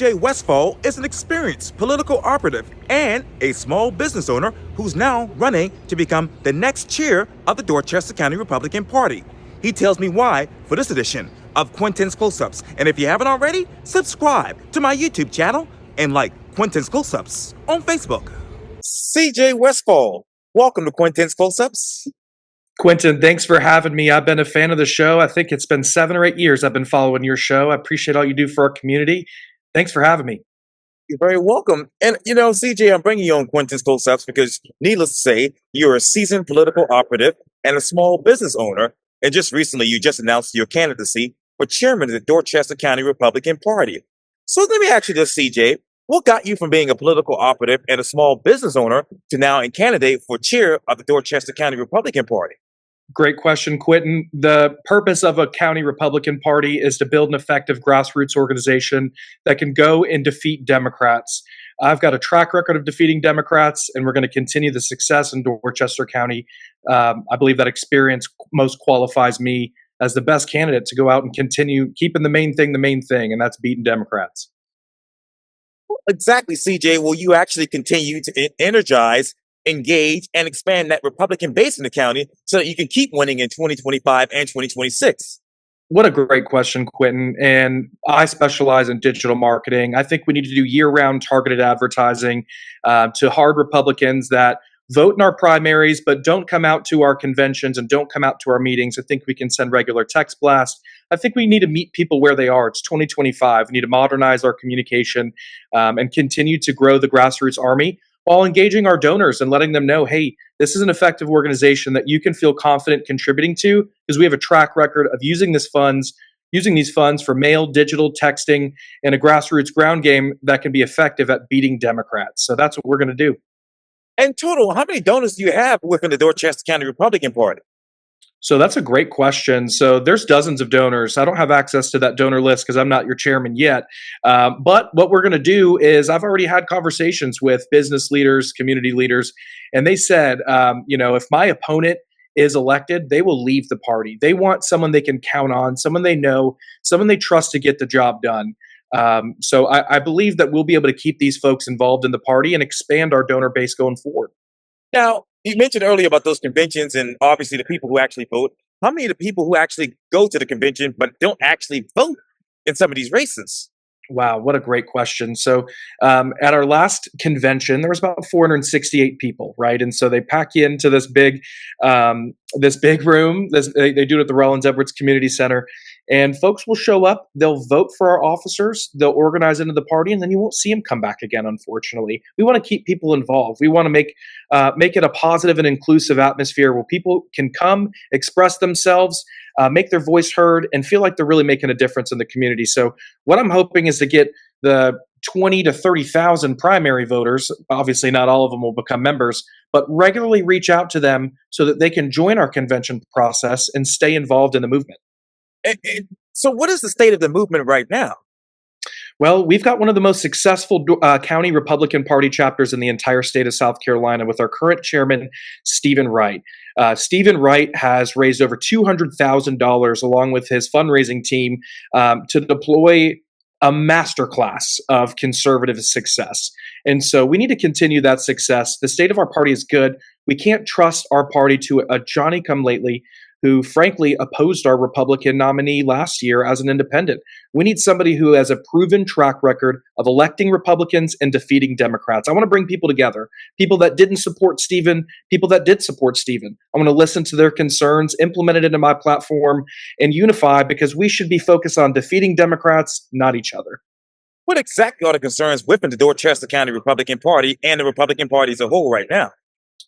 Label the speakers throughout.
Speaker 1: CJ Westfall is an experienced political operative and a small business owner who's now running to become the next chair of the Dorchester County Republican Party. He tells me why for this edition of Quintin's Close-Ups. And if you haven't already, subscribe to my YouTube channel and like Quintin's Close-Ups on Facebook. CJ Westfall, welcome to Quintin's Close-Ups.
Speaker 2: Quintin, thanks for having me. I've been a fan of the show. I think it's been 7 or 8 years I've been following your show. I appreciate all you do for our community. Thanks for having me.
Speaker 1: You're very welcome. And, CJ, I'm bringing you on Quintin's Close-Ups because, needless to say, you're a seasoned political operative and a small business owner. And just recently, you just announced your candidacy for chairman of the Dorchester County Republican Party. So let me ask you this, CJ. What got you from being a political operative and a small business owner to now a candidate for chair of the Dorchester County Republican Party?
Speaker 2: Great question, Quintin. The purpose of a county Republican Party is to build an effective grassroots organization that can go and defeat Democrats. I've got a track record of defeating Democrats, and we're going to continue the success in Dorchester County. I believe that experience most qualifies me as the best candidate to go out and continue keeping the main thing, and that's beating Democrats.
Speaker 1: Exactly, CJ. Will you actually continue to energize, engage, and expand that Republican base in the county so that you can keep winning in 2025 and 2026?
Speaker 2: What a great question, Quintin. And I specialize in digital marketing. I think we need to do year-round targeted advertising to hard Republicans that vote in our primaries, but don't come out to our conventions and don't come out to our meetings. I think we can send regular text blasts. I think we need to meet people where they are. It's 2025. We need to modernize our communication and continue to grow the grassroots army while engaging our donors and letting them know, hey, this is an effective organization that you can feel confident contributing to because we have a track record of using these funds for mail, digital, texting, and a grassroots ground game that can be effective at beating Democrats. So that's what we're going to do.
Speaker 1: And total, how many donors do you have within the Dorchester County Republican Party?
Speaker 2: So that's a great question. So there's dozens of donors. I don't have access to that donor list because I'm not your chairman yet. But what we're going to do is I've already had conversations with business leaders, community leaders, and they said, if my opponent is elected, they will leave the party. They want someone they can count on, someone they know, someone they trust to get the job done. So I believe that we'll be able to keep these folks involved in the party and expand our donor base going forward.
Speaker 1: Now, you mentioned earlier about those conventions and obviously the people who actually vote. How many of the people who actually go to the convention but don't actually vote in some of these races?
Speaker 2: Wow, what a great question. So at our last convention, there was about 468 people, right? And so they pack you into this big room. They do it at the Rollins Edwards Community Center. And folks will show up, they'll vote for our officers, they'll organize into the party, and then you won't see them come back again, unfortunately. We want to keep people involved. We want to make it a positive and inclusive atmosphere where people can come, express themselves, make their voice heard, and feel like they're really making a difference in the community. So what I'm hoping is to get the 20 to 30,000 primary voters, obviously not all of them will become members, but regularly reach out to them so that they can join our convention process and stay involved in the movement.
Speaker 1: So what is the state of the movement right now?
Speaker 2: Well, we've got one of the most successful county Republican Party chapters in the entire state of South Carolina with our current chairman, Stephen Wright. Stephen Wright has raised over $200,000 along with his fundraising team to deploy a masterclass of conservative success. And so we need to continue that success. The state of our party is good. We can't trust our party to a Johnny-come-lately who frankly opposed our Republican nominee last year as an independent. We need somebody who has a proven track record of electing Republicans and defeating Democrats. I want to bring people together, people that didn't support Stephen, people that did support Stephen. I want to listen to their concerns, implement it into my platform, and unify because we should be focused on defeating Democrats, not each other.
Speaker 1: What exactly are the concerns within the Dorchester County Republican Party and the Republican Party as a whole right now?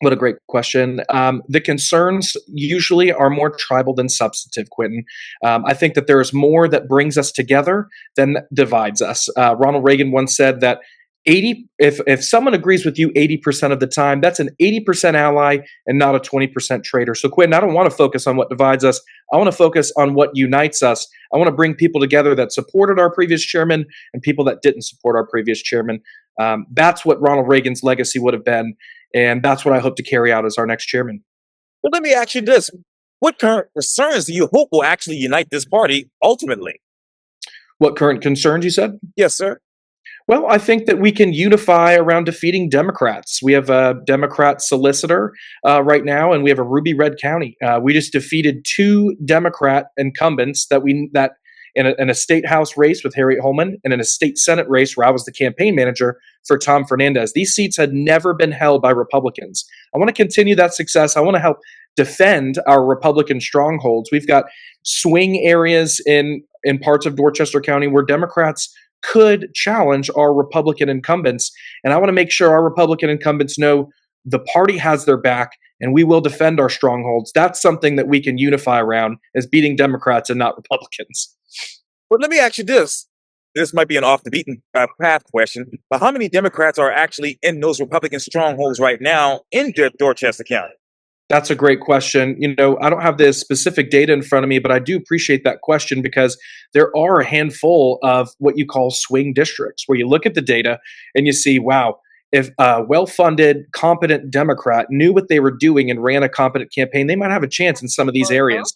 Speaker 2: What a great question. The concerns usually are more tribal than substantive, Quintin. I think that there is more that brings us together than divides us. Ronald Reagan once said that if someone agrees with you 80% of the time, that's an 80% ally and not a 20% traitor. So Quintin, I don't want to focus on what divides us. I want to focus on what unites us. I want to bring people together that supported our previous chairman and people that didn't support our previous chairman. That's what Ronald Reagan's legacy would have been. And that's what I hope to carry out as our next chairman.
Speaker 1: Well, let me ask you this. What current concerns do you hope will actually unite this party ultimately?
Speaker 2: What current concerns, you said?
Speaker 1: Yes, sir.
Speaker 2: Well, I think that we can unify around defeating Democrats. We have a Democrat solicitor right now, and we have a ruby red county. We just defeated two Democrat incumbents that in a state house race with Harriet Holman and in a state senate race where I was the campaign manager for Tom Fernandez. These seats had never been held by Republicans. I want to continue that success. I want to help defend our Republican strongholds. We've got swing areas in parts of Dorchester County where Democrats could challenge our Republican incumbents. And I want to make sure our Republican incumbents know the party has their back and we will defend our strongholds. That's something that we can unify around as beating Democrats and not Republicans.
Speaker 1: But let me ask you this. This might be an off the beaten path question, but how many Democrats are actually in those Republican strongholds right now in Dorchester County?
Speaker 2: That's a great question. I don't have the specific data in front of me, but I do appreciate that question because there are a handful of what you call swing districts where you look at the data and you see, wow, if a well-funded, competent Democrat knew what they were doing and ran a competent campaign, they might have a chance in some of these areas.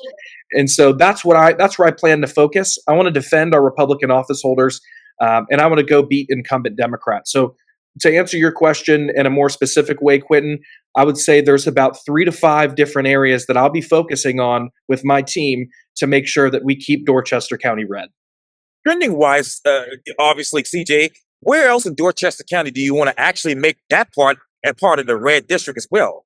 Speaker 2: And so that's where I plan to focus. I want to defend our Republican office holders, and I want to go beat incumbent Democrats. So to answer your question in a more specific way, Quintin, I would say there's about 3 to 5 different areas that I'll be focusing on with my team to make sure that we keep Dorchester County red.
Speaker 1: Trending wise, obviously, CJ, where else in Dorchester County do you want to actually make that part and part of the red district as well?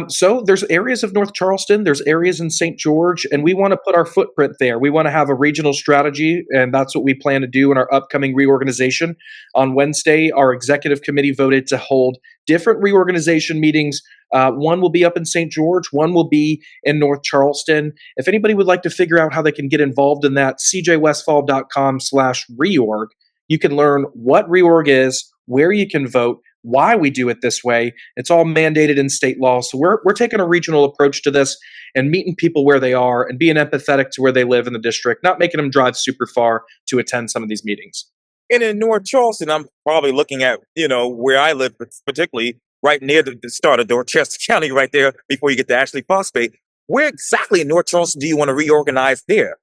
Speaker 2: So there's areas of North Charleston, there's areas in St. George, and we want to put our footprint there. We want to have a regional strategy, and that's what we plan to do in our upcoming reorganization. On Wednesday, our executive committee voted to hold different reorganization meetings. One will be up in St. George, one will be in North Charleston. If anybody would like to figure out how they can get involved in that, cjwestfall.com/reorg. You can learn what reorg is, where you can vote, why we do it this way. It's all mandated in state law. So we're taking a regional approach to this and meeting people where they are and being empathetic to where they live in the district, not making them drive super far to attend some of these meetings.
Speaker 1: And in North Charleston, I'm probably looking at, where I live, particularly right near the start of Dorchester County, right there before you get to Ashley Phosphate. Where exactly in North Charleston do you want to reorganize there?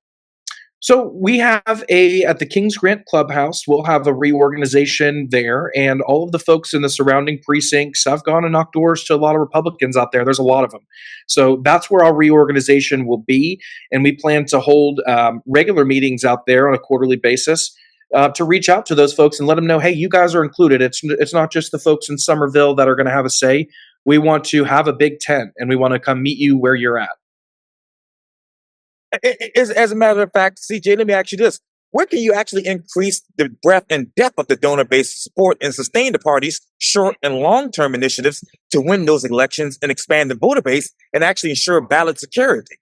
Speaker 2: So we have at the Kings Grant Clubhouse, we'll have a reorganization there, and all of the folks in the surrounding precincts, I've gone and knocked doors to a lot of Republicans out there. There's a lot of them. So that's where our reorganization will be, and we plan to hold regular meetings out there on a quarterly basis to reach out to those folks and let them know, hey, you guys are included. It's not just the folks in Somerville that are going to have a say. We want to have a big tent, and we want to come meet you where you're at.
Speaker 1: As a matter of fact, CJ, let me ask you this. Where can you actually increase the breadth and depth of the donor base to support and sustain the party's short and long-term initiatives to win those elections and expand the voter base and actually ensure ballot security?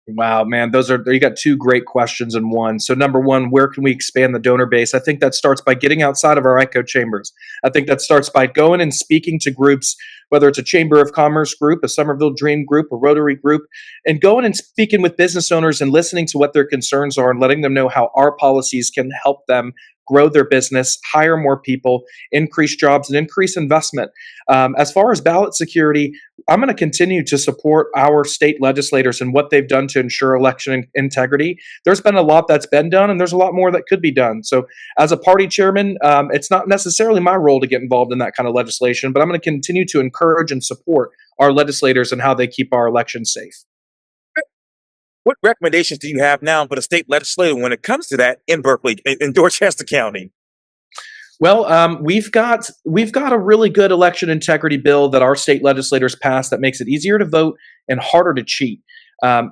Speaker 2: Wow, man, you got two great questions in one. So number one, where can we expand the donor base? I think that starts by getting outside of our echo chambers. I think that starts by going and speaking to groups, whether it's a Chamber of Commerce group, a Somerville Dream group, a Rotary group, and going and speaking with business owners and listening to what their concerns are and letting them know how our policies can help them grow their business, hire more people, increase jobs, and increase investment. As far as ballot security, I'm going to continue to support our state legislators and what they've done to ensure election integrity. There's been a lot that's been done, and there's a lot more that could be done. So as a party chairman, it's not necessarily my role to get involved in that kind of legislation, but I'm going to continue to encourage and support our legislators and how they keep our elections safe.
Speaker 1: What recommendations do you have now for the state legislature when it comes to that in Berkeley, in Dorchester County?
Speaker 2: Well, we've got a really good election integrity bill that our state legislators passed that makes it easier to vote and harder to cheat.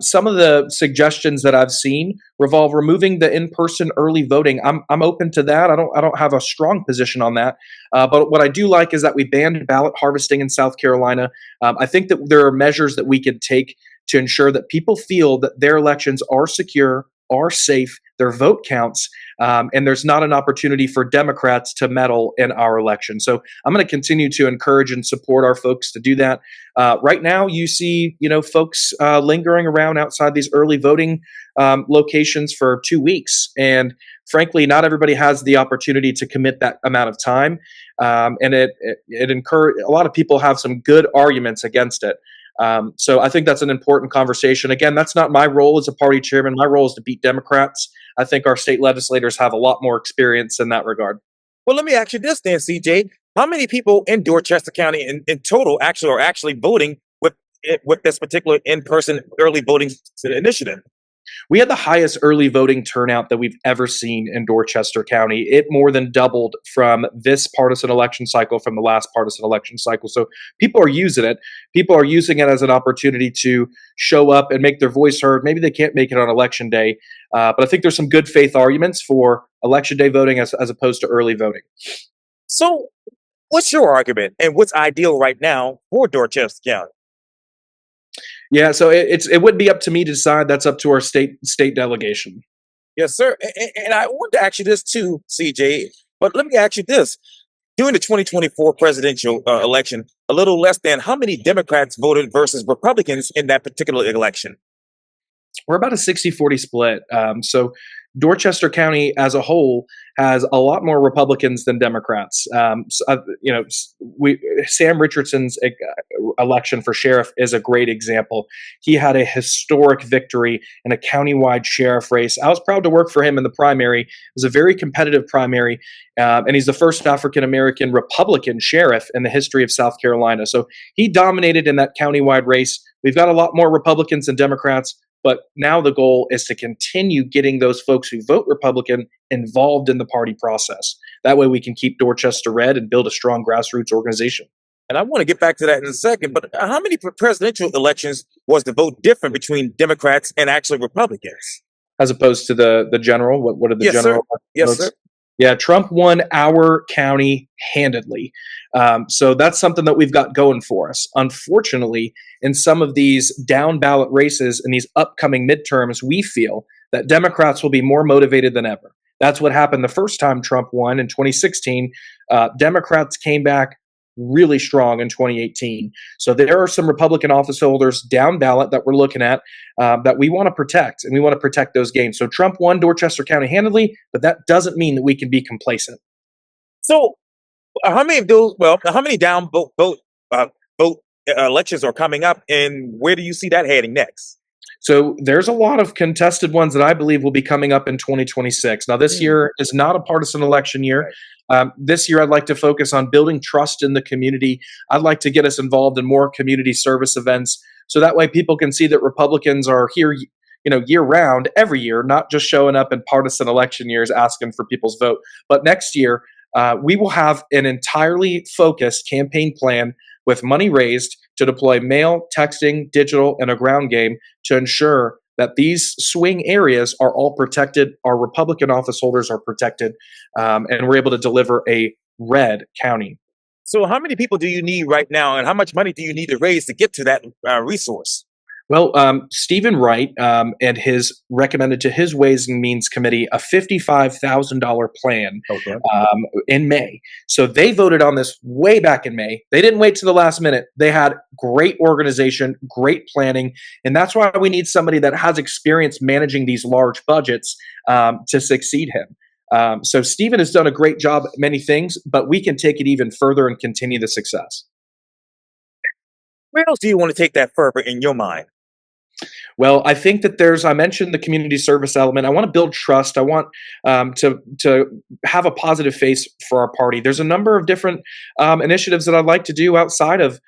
Speaker 2: Some of the suggestions that I've seen revolve removing the in-person early voting. I'm open to that. I don't have a strong position on that. But what I do like is that we banned ballot harvesting in South Carolina. I think that there are measures that we could take to ensure that people feel that their elections are secure, are safe, their vote counts, and there's not an opportunity for Democrats to meddle in our election. So I'm going to continue to encourage and support our folks to do that. Right now, you see, folks lingering around outside these early voting locations for 2 weeks, and frankly, not everybody has the opportunity to commit that amount of time, and it a lot of people have some good arguments against it. So I think that's an important conversation. Again, that's not my role as a party chairman. My role is to beat Democrats. I think our state legislators have a lot more experience in that regard.
Speaker 1: Well, let me ask you this then, CJ. How many people in Dorchester County in total actually are actually voting with this particular in-person early voting initiative?
Speaker 2: We had the highest early voting turnout that we've ever seen in Dorchester County. It more than doubled from this partisan election cycle from the last partisan election cycle. So people are using it. People are using it as an opportunity to show up and make their voice heard. Maybe they can't make it on election day, but I think there's some good faith arguments for election day voting as opposed to early voting.
Speaker 1: So, what's your argument and what's ideal right now for Dorchester County?
Speaker 2: Yeah, so it wouldn't be up to me to decide. That's up to our state delegation.
Speaker 1: Yes, sir. And I want to ask you this too, CJ. But let me ask you this: during the 2024 presidential election, a little less than how many Democrats voted versus Republicans in that particular election?
Speaker 2: We're about a 60-40 split. So Dorchester County as a whole has a lot more Republicans than Democrats. Sam Richardson's election for sheriff is a great example. He had a historic victory in a countywide sheriff race. I was proud to work for him in the primary. It was a very competitive primary, and he's the first African American Republican sheriff in the history of South Carolina. So he dominated in that countywide race. We've got a lot more Republicans than Democrats. But now the goal is to continue getting those folks who vote Republican involved in the party process. That way we can keep Dorchester red and build a strong grassroots organization.
Speaker 1: And I want to get back to that in a second. But how many presidential elections was the vote different between Democrats and actually Republicans?
Speaker 2: As opposed to the general, what are the
Speaker 1: Yes, sir.
Speaker 2: general
Speaker 1: Yes,
Speaker 2: votes?
Speaker 1: sir.
Speaker 2: Yeah, Trump won our county handedly. So that's something that we've got going for us. Unfortunately, in some of these down ballot races and these upcoming midterms, we feel that Democrats will be more motivated than ever. That's what happened the first time Trump won in 2016. Democrats came back really strong in 2018. So there are some Republican office holders down ballot that we're looking at that we want to protect, and we want to protect those gains. So Trump won Dorchester County handily, but that doesn't mean that we can be complacent.
Speaker 1: So, how many of those? Well, how many down vote elections are coming up, and where do you see that heading next?
Speaker 2: So there's a lot of contested ones that I believe will be coming up in 2026. Now, this year is not a partisan election year. This year, I'd like to focus on building trust in the community. I'd like to get us involved in more community service events, so that way people can see that Republicans are here, year round, every year, not just showing up in partisan election years asking for people's vote. But next year, we will have an entirely focused campaign plan with money raised to deploy mail, texting, digital, and a ground game to ensure that these swing areas are all protected, our Republican office holders are protected, and we're able to deliver a red county.
Speaker 1: So, how many people do you need right now, and how much money do you need to raise to get to that resource?
Speaker 2: Well, Stephen Wright and his recommended to his Ways and Means Committee a $55,000 plan
Speaker 1: Okay.
Speaker 2: in May. So they voted on this way back in May. They didn't wait to the last minute. They had great organization, great planning, and that's why we need somebody that has experience managing these large budgets to succeed him. So Stephen has done a great job at many things, but we can take it even further and continue the success.
Speaker 1: Where else do you want to take that further in your mind?
Speaker 2: Well, I think that I mentioned the community service element. I want to build trust. I want to have a positive face for our party. There's a number of different initiatives that I'd like to do outside of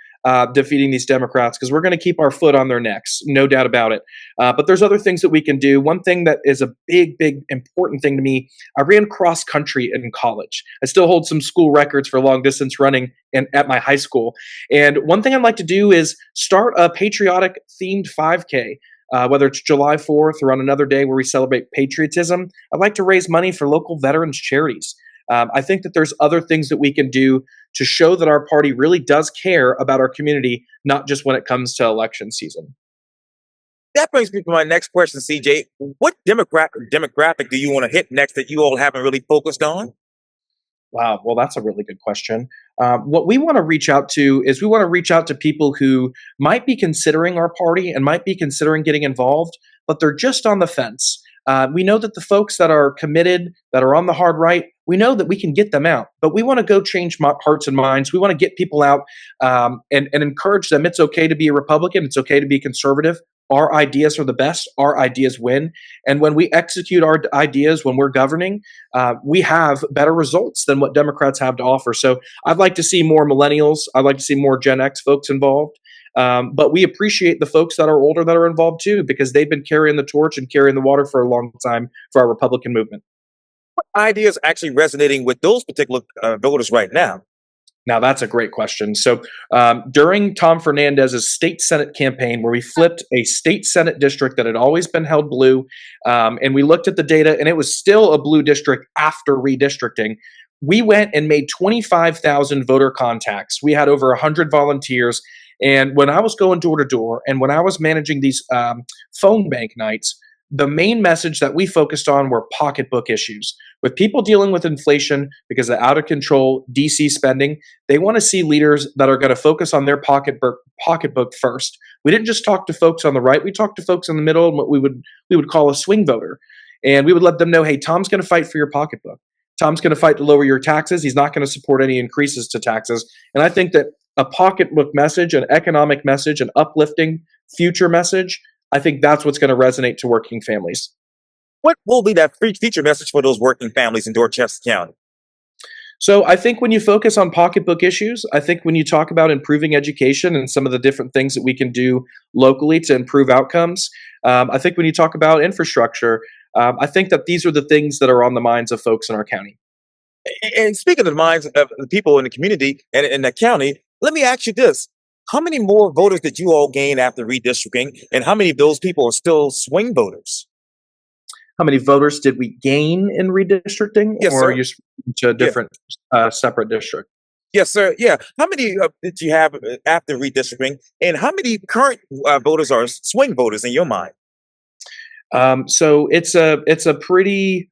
Speaker 2: defeating these Democrats, because we're going to keep our foot on their necks, no doubt about it. But there's other things that we can do. One thing that is a big, important thing to me, I ran cross country in college. I still hold some school records for long distance running at my high school. And one thing I'd like to do is start a patriotic themed 5K. Whether it's July 4th or on another day where we celebrate patriotism, I'd like to raise money for local veterans charities. I think that there's other things that we can do to show that our party really does care about our community, not just when it comes to election season.
Speaker 1: That brings me to my next question, CJ. What demographic do you want to hit next that you all haven't really focused on?
Speaker 2: Wow, well, that's a really good question. What we want to reach out to is we want to reach out to people who might be considering our party and might be considering getting involved, but they're just on the fence. We know that the folks that are committed, that are on the hard right, we know that we can get them out, but we want to go change hearts and minds. We want to get people out and encourage them. It's okay to be a Republican. It's okay to be conservative. our ideas are the best, our ideas win. And when we execute our ideas, when we're governing, we have better results than what Democrats have to offer. So I'd like to see more millennials. I'd like to see more Gen X folks involved. But we appreciate the folks that are older that are involved too, because they've been carrying the torch and carrying the water for a long time for our Republican movement.
Speaker 1: Ideas actually resonating with those particular voters right now.
Speaker 2: Now, that's a great question. So, during Tom Fernandez's state Senate campaign, where we flipped a state Senate district that had always been held blue, and we looked at the data, and it was still a blue district after redistricting, we went and made 25,000 voter contacts. We had over 100 volunteers. And when I was going door to door and when I was managing these phone bank nights, the main message that we focused on were pocketbook issues. With people dealing with inflation because of out of control DC spending, they want to see leaders that are going to focus on their pocketbook first. We didn't just talk to folks on the right; we talked to folks in the middle, and what we would call a swing voter, and we would let them know, hey, Tom's going to fight for your pocketbook. Tom's going to fight to lower your taxes. He's not going to support any increases to taxes. And I think that a pocketbook message, an economic message, an uplifting future message, I think that's what's going to resonate to working families.
Speaker 1: What will be that free feature message for those working families in Dorchester County?
Speaker 2: So I think when you focus on pocketbook issues, I think when you talk about improving education and some of the different things that we can do locally to improve outcomes, I think when you talk about infrastructure, I think that these are the things that are on the minds of folks in our county.
Speaker 1: And speaking of the minds of the people in the community and in the county, let me ask you this. How many more voters did you all gain after redistricting? And how many of those people are still swing voters?
Speaker 2: How many voters did we gain in redistricting,
Speaker 1: Yes,
Speaker 2: or are
Speaker 1: sir.
Speaker 2: you speaking to a
Speaker 1: Yeah.
Speaker 2: different separate district?
Speaker 1: Yes, sir. Yeah. How many did you have after redistricting? And how many current voters are swing voters in your mind?
Speaker 2: So it's a pretty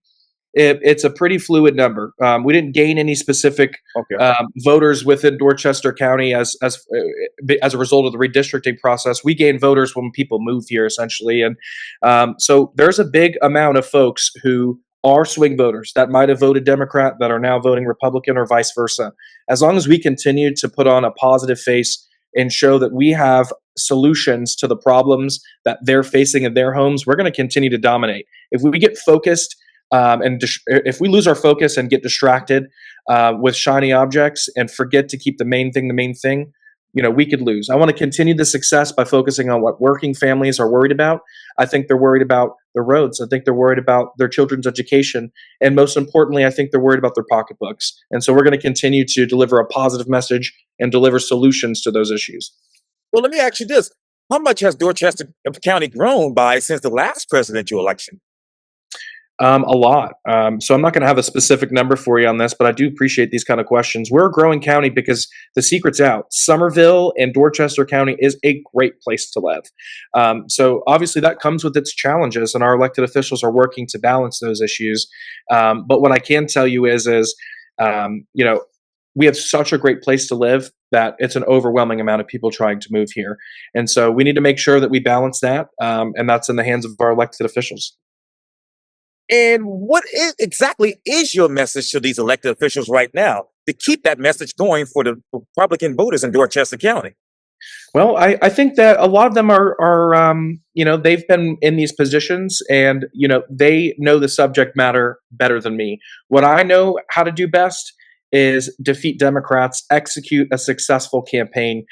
Speaker 2: fluid number. We didn't gain any specific
Speaker 1: Okay.
Speaker 2: voters within Dorchester County as a result of the redistricting process. We gained voters when people moved here, essentially, and so there's a big amount of folks who are swing voters that might have voted Democrat that are now voting Republican, or vice versa. As long as we continue to put on a positive face and show that we have solutions to the problems that they're facing in their homes, we're going to continue to dominate. If we get focused if we lose our focus and get distracted with shiny objects and forget to keep the main thing, we could lose. I want to continue the success by focusing on what working families are worried about. I think they're worried about the roads. I think they're worried about their children's education. And most importantly, I think they're worried about their pocketbooks. And so we're going to continue to deliver a positive message and deliver solutions to those issues.
Speaker 1: Well, let me ask you this. How much has Dorchester County grown by since the last presidential election?
Speaker 2: A lot. So I'm not going to have a specific number for you on this, but I do appreciate these kind of questions. We're a growing county because the secret's out. Somerville and Dorchester County is a great place to live. So obviously that comes with its challenges, and our elected officials are working to balance those issues. But what I can tell you is we have such a great place to live that it's an overwhelming amount of people trying to move here. And so we need to make sure that we balance that, and that's in the hands of our elected officials.
Speaker 1: And exactly is your message to these elected officials right now to keep that message going for the Republican voters in Dorchester County?
Speaker 2: Well, I think that a lot of them they've been in these positions, and they know the subject matter better than me. What I know how to do best is defeat Democrats, execute a successful campaign.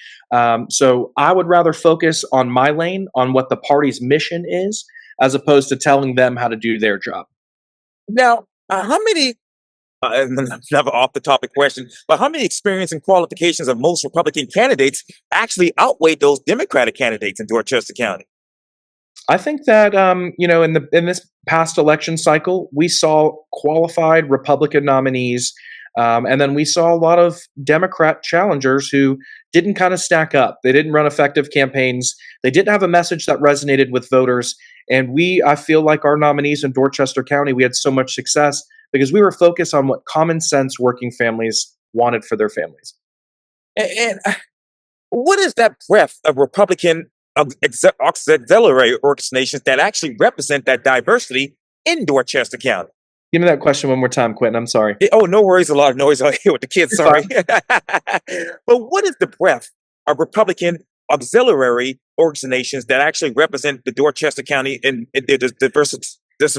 Speaker 2: So I would rather focus on my lane, on what the party's mission is, as opposed to telling them how to do their job.
Speaker 1: Now, how many, another off the topic question, but how many experience and qualifications of most Republican candidates actually outweigh those Democratic candidates in Dorchester County?
Speaker 2: I think that in this past election cycle, we saw qualified Republican nominees, and then we saw a lot of Democrat challengers who didn't kind of stack up. They didn't run effective campaigns. They didn't have a message that resonated with voters. And I feel like our nominees in Dorchester County, we had so much success because we were focused on what common sense working families wanted for their families.
Speaker 1: And what is that breadth of Republican auxiliary organizations that actually represent that diversity in Dorchester County?
Speaker 2: Give me that question one more time, Quentin. I'm sorry.
Speaker 1: Oh, no worries. A lot of noise out here with the kids.
Speaker 2: You're
Speaker 1: Sorry.
Speaker 2: fine.
Speaker 1: But what is the breadth of Republican auxiliary organizations that actually represent the Dorchester County in the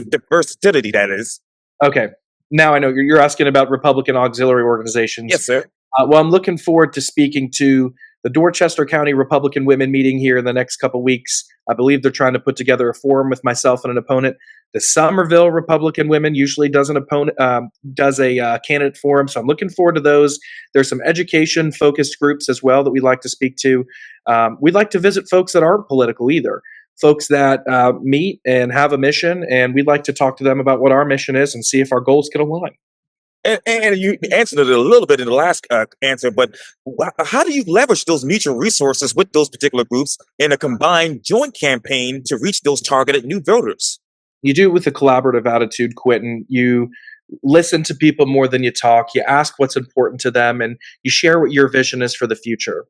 Speaker 1: diversity that is.
Speaker 2: Okay. Now I know you're asking about Republican auxiliary organizations.
Speaker 1: Yes, sir.
Speaker 2: Well, I'm looking forward to speaking to the Dorchester County Republican Women meeting here in the next couple weeks. I believe they're trying to put together a forum with myself and an opponent. The Somerville Republican Women usually does a candidate forum, so I'm looking forward to those. There's some education focused groups as well that we'd like to speak to. We'd like to visit folks that aren't political either. Folks that meet and have a mission, and we'd like to talk to them about what our mission is and see if our goals can align.
Speaker 1: And you answered it a little bit in the last answer, but how do you leverage those mutual resources with those particular groups in a combined joint campaign to reach those targeted new voters?
Speaker 2: You do it with a collaborative attitude, Quintin. You listen to people more than you talk. You ask what's important to them, and you share what your vision is for the future.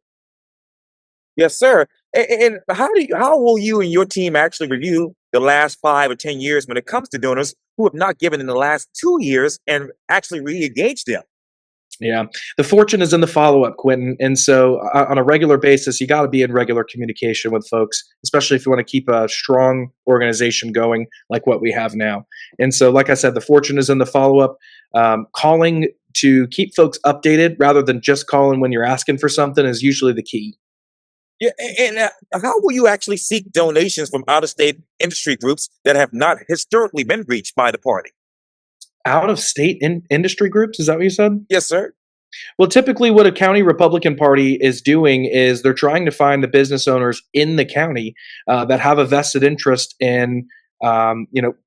Speaker 1: Yes, sir. And how will you and your team actually review the last 5 or 10 years when it comes to donors who have not given in the last 2 years and actually re-engage them?
Speaker 2: Yeah, the fortune is in the follow up, Quintin. And so, on a regular basis, you got to be in regular communication with folks, especially if you want to keep a strong organization going like what we have now. And so, like I said, the fortune is in the follow up. Calling to keep folks updated rather than just calling when you're asking for something is usually the key.
Speaker 1: Yeah, and how will you actually seek donations from out-of-state industry groups that have not historically been reached by the party?
Speaker 2: Out of state industry groups, is that what you said?
Speaker 1: Yes, sir.
Speaker 2: Well, typically, what a county Republican Party is doing is they're trying to find the business owners in the county that have a vested interest in,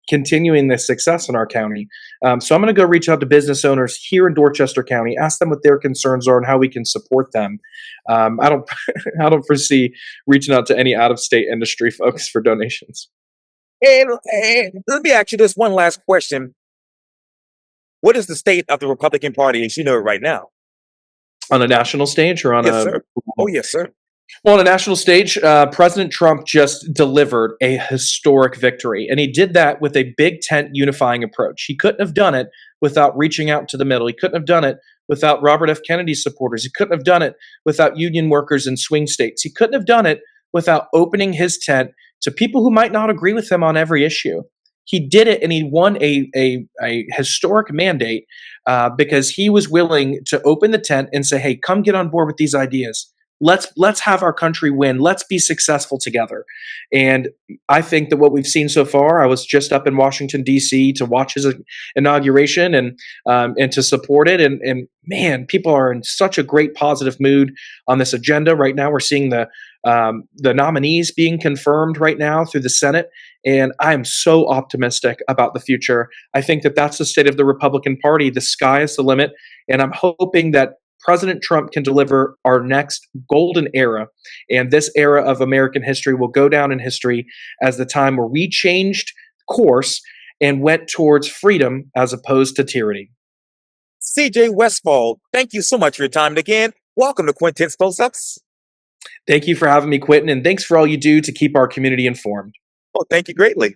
Speaker 2: continuing the success in our county. So I'm going to go reach out to business owners here in Dorchester County, ask them what their concerns are and how we can support them. I don't, I don't foresee reaching out to any out-of-state industry folks for donations.
Speaker 1: And let me ask you this one last question. What is the state of the Republican Party as you know it right now?
Speaker 2: On a national stage or on
Speaker 1: Yes,
Speaker 2: a
Speaker 1: sir. Oh, yes, sir.
Speaker 2: well, on a national stage, President Trump just delivered a historic victory, and he did that with a big tent unifying approach. He couldn't have done it without reaching out to the middle. He couldn't have done it without Robert F. Kennedy supporters. He couldn't have done it without union workers in swing states. He couldn't have done it without opening his tent to people who might not agree with him on every issue. He did it, and he won a historic mandate because he was willing to open the tent and say, "Hey, come get on board with these ideas. Let's have our country win. Let's be successful together." And I think that what we've seen so far, I was just up in Washington D.C. to watch his inauguration and to support it. And man, people are in such a great positive mood on this agenda right now. We're seeing the nominees being confirmed right now through the Senate, and I'm so optimistic about the future. I think that that's the state of the Republican Party. The sky is the limit, and I'm hoping that President Trump can deliver our next golden era. And this era of American history will go down in history as the time where we changed course and went towards freedom as opposed to tyranny.
Speaker 1: CJ Westfall, thank you so much for your time. And again, welcome to Quintin's Close-Ups.
Speaker 2: Thank you for having me, Quintin, and thanks for all you do to keep our community informed.
Speaker 1: Oh, thank you greatly.